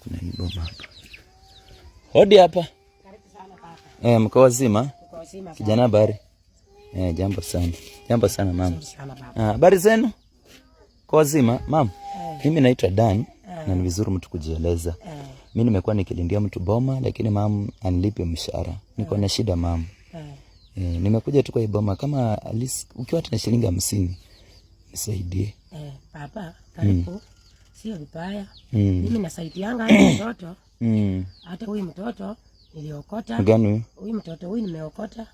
kuna hii boma hapa. Hodi hapa. Karibu sana papa. Mko wazima? Mko wazima. Kijana habari? Jambo sana. Jambo sana mama. Habari zenu? Kwa wazima mama? Mimi naitwa Dan na ni vizuri mtu kujieleza. Mimi nimekuwa nikilindia mtu boma lakini mama anilipe mshahara. Niko na shida mama. Nimekuja tu kwa hii boma kama ukiwa hata na shilingi 50 nisaidie. Papa, karibu. Sio vibaya. Mimi nasaidianga mtoto. Hata huyu mtoto niliokota. Gani huyu mtoto huyu nimeokota.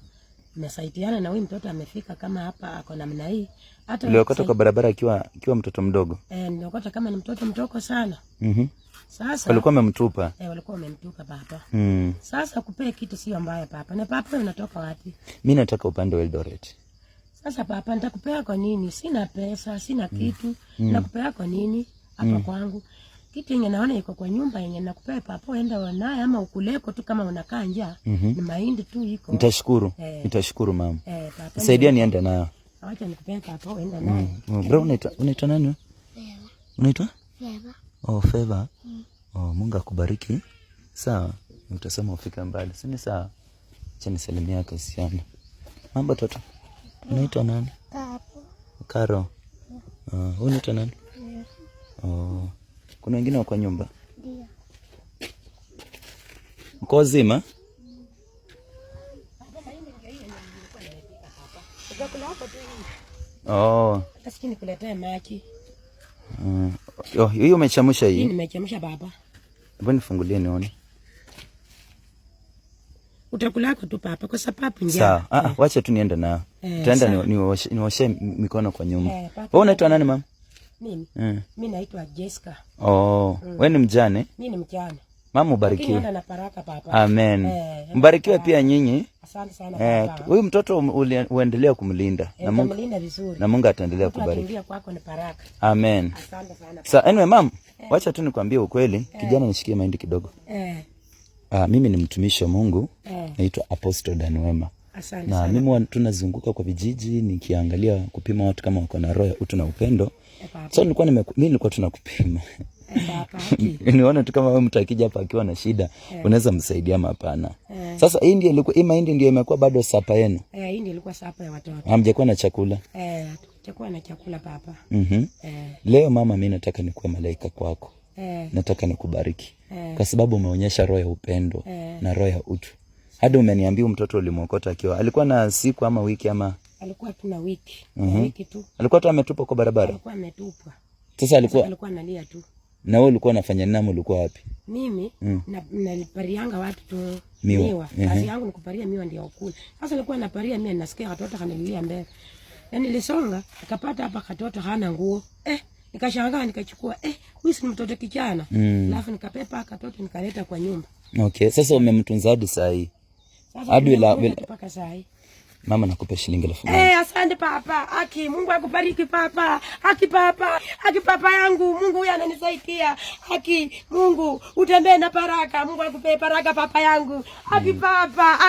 Nimesaidiana na huyu mtoto amefika kama hapa ako namna hii. Hata niliokota kwa barabara akiwa mtoto mdogo. Niliokota kama ni mtoto mdogo sana. Sasa walikuwa wamemtupa. Walikuwa wamemtupa papa. Sasa kupea kitu sio mbaya papa. Na papa unatoka wapi? Mimi nataka upande wa Eldoret. Sasa papa nitakupea kwa nini? Sina pesa, sina kitu. Nakupea kwa nini? Hapa kwangu. Kitu yenye naona iko kwa nyumba yenye nakupea papa enda naye ama ukuleko tu kama unakaa njaa. Ni mahindi tu iko. Nitashukuru. Nitashukuru mama. Papa. Saidia niende nayo. Acha nikupea papa enda naye. Bro unaitwa nani? Unaitwa? Feva. Oh, Feva. Mungu akubariki. Sawa. Utasema ufike mbali. Si ni sawa? Acha nisalimia kasiana. Mambo toto. Unaitwa nani? Karo. Unaitwa nani? Kuna wengine wako nyumba? Ndio. Mko wazima? Hata siki nikuletee maji. Hiyo umechemsha hii? Hii nimechemsha baba. Hebu nifungulie nione. Utakulako tu papa kwa sababu njaa. Sawa. Wacha tu niende nao. Tutaenda nioshe mikono kwa nyumba. Wewe unaitwa nani mama? Mimi. Mimi naitwa Jessica. Wewe ni mjane? Mimi ni mjane. Mama ubarikiwe. Na baraka papa. Amen. Mbarikiwe pia nyinyi. Asante sana papa. Huyu mtoto uendelea kumlinda na Mungu mlinda vizuri. Na Mungu ataendelea kubariki. Kuingia kwako ni baraka. Amen. Asante sana. Sasa anyway mama, wacha tu nikwambie ukweli, kijana nishikie mahindi kidogo. Mimi ni mtumishi wa Mungu. Naitwa Apostle Dan Wema. Asante sana. Na mimi tunazunguka kwa vijiji nikiangalia kupima watu kama wako na roho ya utu na upendo. So mimi nilikuwa tunakupima. Niona tu kama wewe mtu akija hapa akiwa na shida, unaweza msaidia mapana. Sasa hii mahindi ndio imekuwa bado sapa yenu. Hii ndio ilikuwa sapa ya watoto. Hamjakuwa na chakula? Tutakuwa na chakula papa. Leo mama, mimi nataka nikuwe malaika kwako. Nataka nikubariki. Kwa sababu umeonyesha roho ya upendo na roho ya utu. Hadi umeniambia mtoto ulimwokota akiwa alikuwa na siku ama wiki ama alikuwa tu na wiki. Wiki tu. Alikuwa tu ametupwa kwa barabara. Alikuwa ametupwa. Sasa alikuwa analia tu. Na wewe ulikuwa unafanya nini? Ulikuwa wapi? Mimi naliparianga watu tu miwa. Kazi yangu ni kuparia miwa ndio ukule. Sasa nilikuwa naparia miwa, nasikia watoto kanililia mbele. Yaani nilisonga akapata hapa katoto hana nguo. Nikashangaa nikachukua huyu si mtoto kijana. Alafu nikapepa katoto nikaleta kwa nyumba. Okay, sasa umemtunza hadi saa hii. Hadi mpaka saa hii. Mama nakupa shilingi 1000. Asante papa. Aki Mungu akubariki papa. Aki papa yangu. Mungu huyu ananisaidia. Aki Mungu utembee na baraka. Mungu akupe baraka papa yangu. Aki papa.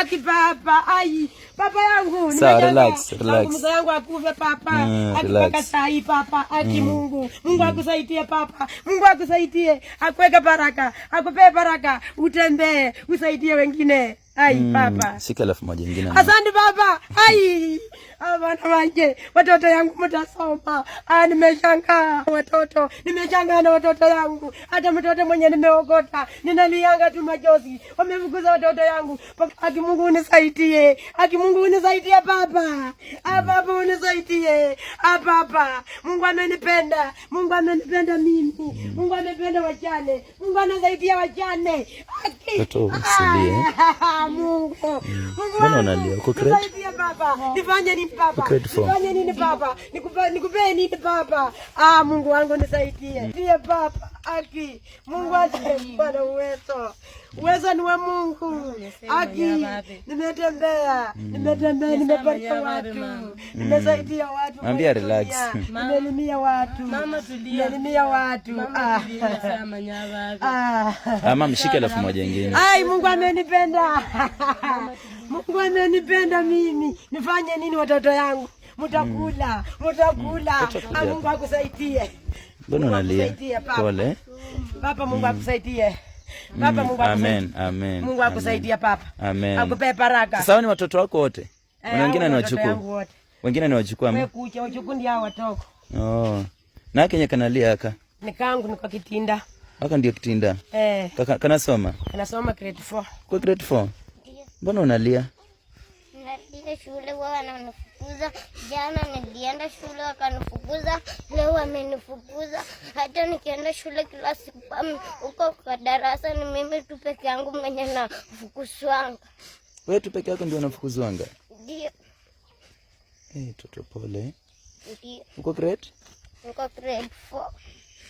Ai papa yangu. Sawa, relax. Mungu yangu akuve papa. Aki paka sai papa. Aki Mungu akusaidie papa. Mungu akusaidie. Akuweke baraka. Akupe baraka. Utembee, usaidie wengine. Ai papa. Shika 1000 nyingine. Asante baba. Ai. Bana wanje, watoto yangu mtasoma. Nimeshangaa watoto. Nimeshangaa na watoto yangu. Hata mtoto mwenye nimeogota, ninalianga tu machozi. Wamefukuza watoto yangu. Aki Mungu unisaidie. Aki Mungu unisaidie baba. Baba unisaidie. Baba. Mungu ananipenda. Mungu ananipenda mimi. Mungu anapenda wajane. Mungu anasaidia wajane. Aki. Toto usilie. Mungu. Mbona unalia? Uko credit? Nisaidie baba. Nifanye nini baba? Nifanye nini baba? Nikupe nini baba? Mungu wangu nisaidie. Ndiye baba. Aki. Mungu asiye na uwezo. Uwezo ni wa Mungu. Aki. Nimetembea. Nimebarika watu. Nimesaidia watu. Ambia relax. Nimelimia watu. Nimelimia watu. Mama mshike 1000 nyingine. Ai Mungu amenipenda. Mungu amenipenda mimi. Nifanye nini watoto yangu? Mtakula. Mungu akusaidie. Mbona unalia? Pole. Papa Mungu akusaidie. Papa Mungu akusaidie. Amen. Mungu akusaidia papa. Amen. Akupe baraka. Sasa ni watoto wako wote? Wengine ni wachukuu. Wengine ni wachukuu ama? Kucha wachukuu ndio watoko. Oh. Na kenye kanalia aka? Nikangu ni kwa Kitinda. Aka ndio Kitinda. Kanasoma? Kanasoma grade 4. Kwa grade 4? Mbona unalia? Nalia shule wao wananifukuza. Jana nilienda shule wakanifukuza. Leo wamenifukuza. Hata nikienda shule kila siku huko kwa darasa ni mimi tu peke yangu mwenye nafukuzwanga. Wewe tu peke yako ndio unafukuzwanga? Ndio. Toto pole. Ndio. Uko grade? Uko grade 4.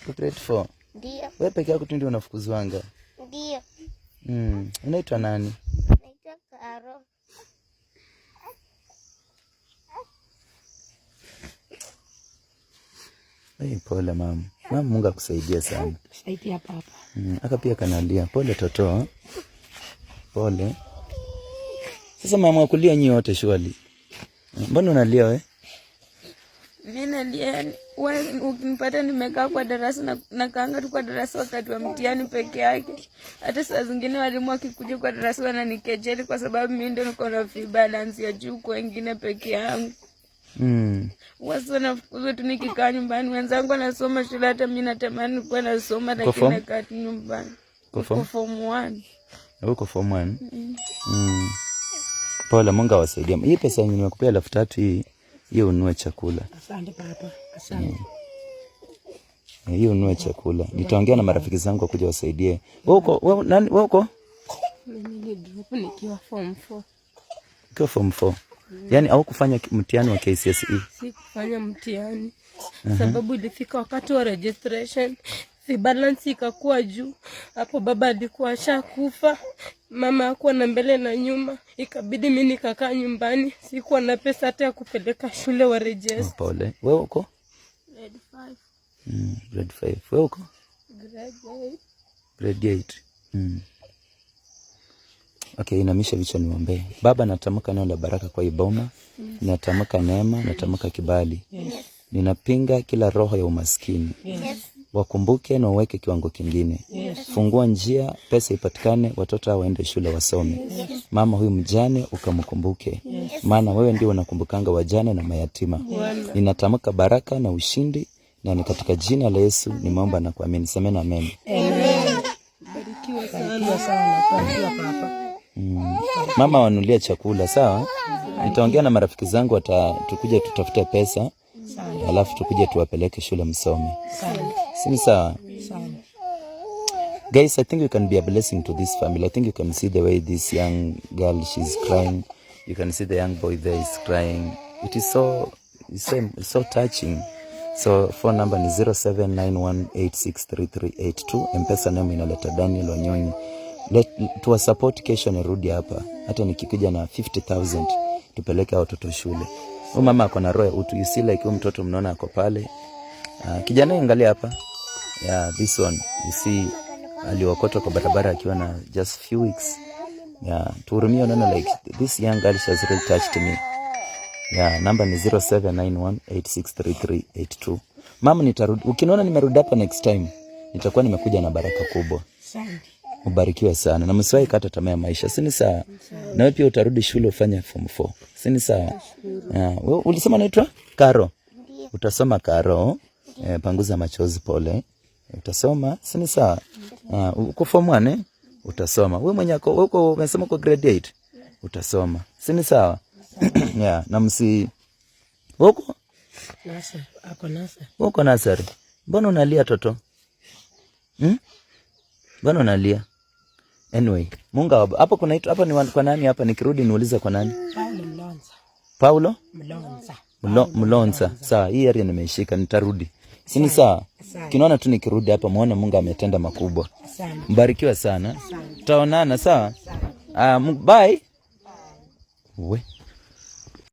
Uko grade 4? Ndio. Wewe peke yako tu ndio unafukuzwanga? Ndio. Unaitwa nani? Naitwa Karo. Pole mama. Mama Mungu akusaidie sana. Saidia papa. Aka pia kanalia. Pole toto. Pole. Sasa mama wakulia nyi wote shwali. Mbona unalia wewe? Mimi nalia ukinipata nimekaa kwa darasa na kaanga tu kwa darasa wakati wa mtihani peke yake. Hata saa zingine walimu wakikuja kwa darasa wananikejeli kwa sababu mimi ndio niko na free balance ya juu kwa wengine peke yangu. Wasa nafukuzwa tu nikikaa nyumbani. Wenzangu wanasoma shule, hata mimi natamani kuwa nasoma lakini nakaa nyumbani. Uko form 1. Uko form 1? Pole, Mungu awasaidie. Hii pesa yenyewe nimekupea 3,000 hii ununue chakula. Asante papa. Asante. Hii ununue chakula. Nitaongea na marafiki zangu kuja wasaidie. Wewe nani uko? Mimi ni drop nikiwa form 4. Kwa form 4. Yaani au kufanya mtihani wa KCSE? Si kufanya mtihani. Sababu ilifika wakati wa registration, si balance ikakuwa juu. Hapo baba alikuwa ashakufa. Mama hakuwa na mbele na nyuma. Ikabidi mimi nikakaa nyumbani. Sikuwa na pesa hata ya kupeleka shule wa register. Pole. Wewe uko? Grade 5. Grade 5. Wewe uko? Grade 8. Grade 8. Okay, inamisha vichwa niombe. Baba, natamka neno la baraka kwa iboma. Natamka neema, natamka kibali. Ninapinga kila roho ya umaskini. Wakumbuke na uweke kiwango kingine. Fungua njia, pesa ipatikane, watoto waende shule wasome. Mama huyu mjane ukamkumbuke. Maana wewe ndio unakumbukanga wajane na mayatima. Ninatamka baraka na ushindi, na ni katika jina la Yesu nimeomba na kuamini. Semeni amen. Barikiwa sana. Barikiwa papa. Mama wanulia chakula, sawa? Nitaongea na marafiki zangu tukuje tutafute pesa. Alafu tukuje tuwapeleke shule msome. Si sawa? Guys, I think you can be a blessing to this family. I think you can see the way this young girl, she's crying. You can see the young boy there is crying. It is so touching. So phone number ni 0791863382. M-Pesa name inaleta Daniel Wanyonyi. Tuwa support kesho nirudi hapa. Hata nikikuja na 50,000 tupeleke watoto shule. Huyu mama ako na roho ya utu. You see like huyu mtoto mnaona ako pale. Kijana angalia hapa. Yeah, this one. You see aliokotwa kwa barabara akiwa na just few weeks. Yeah, tuhurumie unaona like this young girl has really touched me. Yeah, number ni 0791863382. Mama nitarudi. Ukiniona nimerudi hapa next time, nitakuwa nimekuja na baraka kubwa. Asante. Ubarikiwe sana. Na msiwahi kata tamaa ya maisha. Si sawa? Na wewe pia utarudi shule ufanye form 4. Si sawa? Wewe ulisema unaitwa Karo? Ndio. Utasoma Karo. Panguza machozi pole. Utasoma. Si sawa? Uko form 1 utasoma. Wewe mwenye uko umesema uko grade 8 utasoma. Si sawa? Yeah, na uko nasa ako nasa. Uko nasari. Mbona unalia toto? Mbona unalia? Anyway, Mungu hapo kunaitwa hapa ni kwa nani hapa nikirudi niulize kwa nani? Paulo Mlonza. Sawa, hii area nimeishika nitarudi. Si sawa? Kinaona tu nikirudi hapa muone Mungu ametenda makubwa. Mbarikiwe sana. Tutaonana sawa? Bye. We